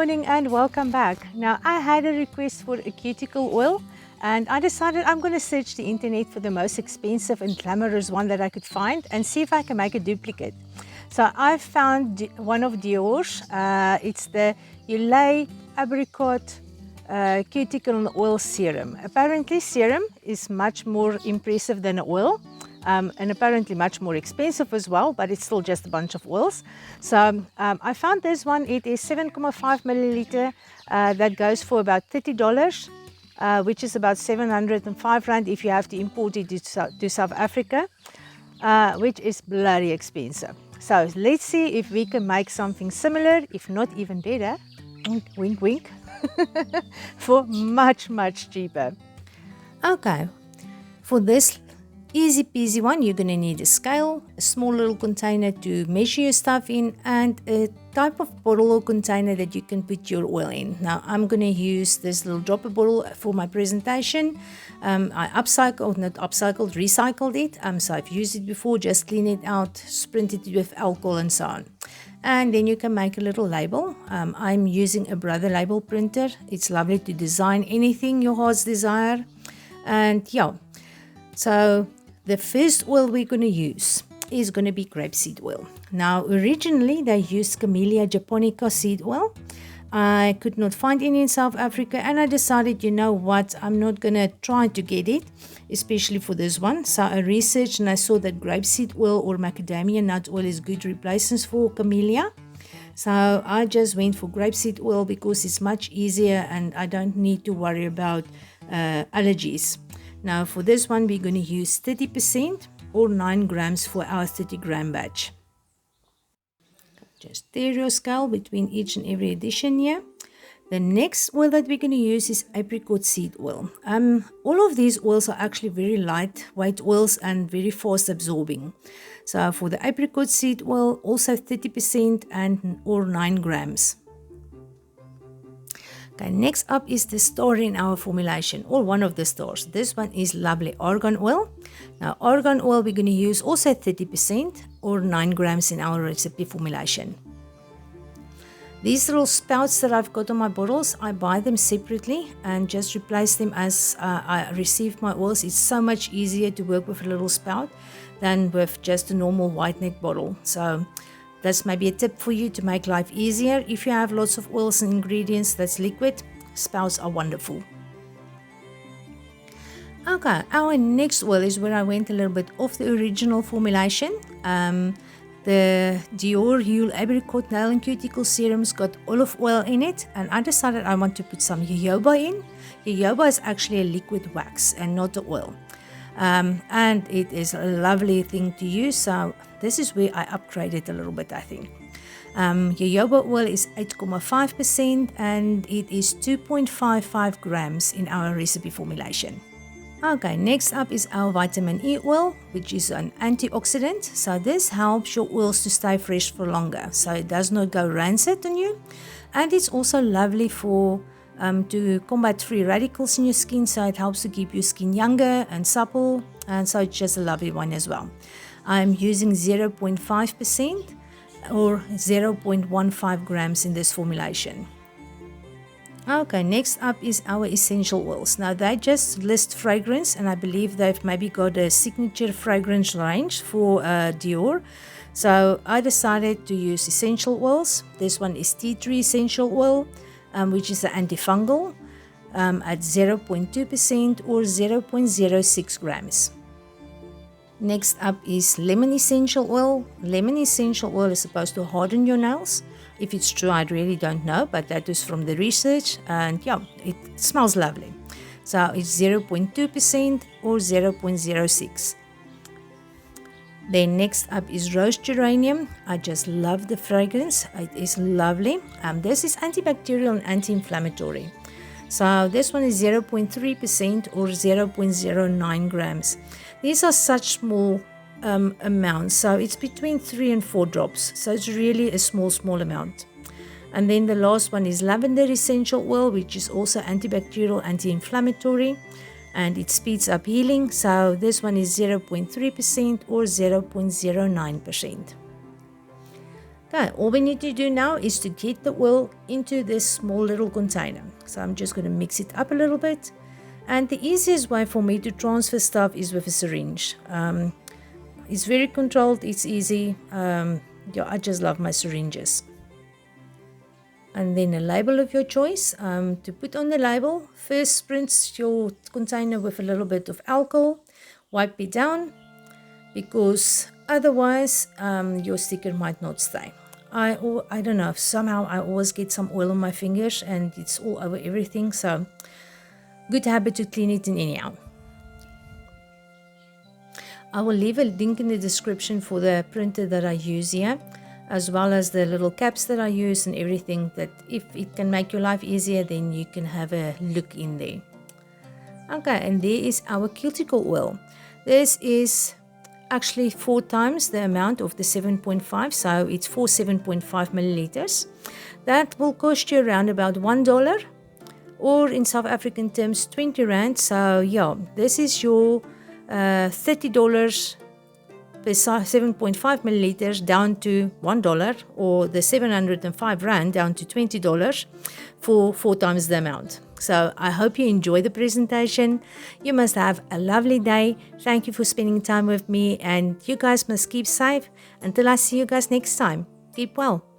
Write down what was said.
morning and welcome back. Now I had a request for a cuticle oil and I decided I'm going to search the internet for the most expensive and glamorous one that I could find and see if I can make a duplicate. So I found one of Dior's. It's the Nail Apricot Cuticle Oil Serum. Apparently serum is much more impressive than oil. And apparently much more expensive as well, but it's still just a bunch of oils. So I found this one. It is 7.5 milliliter. That goes for about $30, which is about 705 rand if you have to import it to South Africa, which is bloody expensive. So let's see if we can make something similar, if not even better, wink wink, for much cheaper. Okay, for this easy peasy one, you're going to need a scale, a small little container to measure your stuff in, and a type of bottle or container that you can put your oil in. Now I'm going to use this little dropper bottle for my presentation. I recycled it. So I've used it before, just clean it out, sprint it with alcohol and so on. And then you can make a little label. I'm using a Brother label printer. It's lovely to design anything your heart's desire. And yeah, so the first oil we're going to use is going to be grapeseed oil. Now, originally they used Camellia japonica seed oil. I could not find any in South Africa, and I decided, you know what, I'm not going to try to get it, especially for this one. So I researched and I saw that grapeseed oil or macadamia nut oil is good replacements for Camellia. So I just went for grapeseed oil because it's much easier and I don't need to worry about allergies. Now for this one, we're going to use 30% or 9 grams for our 30 gram batch. Just stir your scale between each and every addition here. The next oil that we're going to use is apricot seed oil. All of these oils are actually very lightweight oils and very fast absorbing. So for the apricot seed oil, also 30% and or 9 grams. Okay, next up is the star in our formulation, or one of the stars. This one is lovely argan oil. Now argan oil we're going to use also 30% or 9 grams in our recipe formulation. These little spouts that I've got on my bottles, I buy them separately and just replace them as I receive my oils. It's so much easier to work with a little spout than with just a normal white neck bottle. So that's maybe a tip for you to make life easier. If you have lots of oils and ingredients that's liquid, spouts are wonderful. Okay, our next oil is where I went a little bit off the original formulation. The Dior Apricot Nail and Cuticle Serum's got olive oil in it, and I decided I want to put some jojoba in. Jojoba is actually a liquid wax and not the oil. And it is a lovely thing to use, so this is where I upgraded a little bit, I think. Jojoba oil is 8.5% and it is 2.55 grams in our recipe formulation. Okay, next up is our vitamin E oil, which is an antioxidant. So this helps your oils to stay fresh for longer, so it does not go rancid on you. And it's also lovely for to combat free radicals in your skin, so it helps to keep your skin younger and supple, and so it's just a lovely one as well. I'm using 0.5% or 0.15 grams in this formulation. Okay, next up is our essential oils. Now they just list fragrance, and I believe they've maybe got a signature fragrance range for Dior. So I decided to use essential oils. This one is tea tree essential oil, which is an antifungal at 0.2% or 0.06 grams. Next up is lemon essential oil. Lemon essential oil is supposed to harden your nails. If it's true, I really don't know, but that is from the research, and yeah, it smells lovely. So it's 0.2% or 0.06. Then next up is rose geranium. I just love the fragrance. It is lovely. This is antibacterial and anti-inflammatory. So this one is 0.3% or 0.09 grams. These are such small amounts, so it's between 3 and 4 drops. So it's really a small amount. And then the last one is lavender essential oil, which is also antibacterial, anti-inflammatory, and it speeds up healing. So this one is 0.3% or 0.09%. Okay, all we need to do now is to get the oil into this small little container. So I'm just going to mix it up a little bit. And the easiest way for me to transfer stuff is with a syringe. It's very controlled, it's easy. Yeah, I just love my syringes. And then a label of your choice. To put on the label, first rinse your container with a little bit of alcohol. Wipe it down, because otherwise your sticker might not stay. I don't know, somehow I always get some oil on my fingers and it's all over everything, so good habit to clean it in anyhow. I will leave a link in the description for the printer that I use here, as well as the little caps that I use and everything, that if it can make your life easier, then you can have a look in there. Okay, and there is our cuticle oil. This is actually 4 times the amount of the 7.5, so it's for 7.5 milliliters. That will cost you around about $1, or in South African terms 20 rand. So yeah, this is your $30 per 7.5 milliliters down to $1, or the 705 rand down to $20 for 4 times the amount. So I hope you enjoy the presentation. You must have a lovely day. Thank you for spending time with me, and you guys must keep safe. Until I see you guys next time, keep well.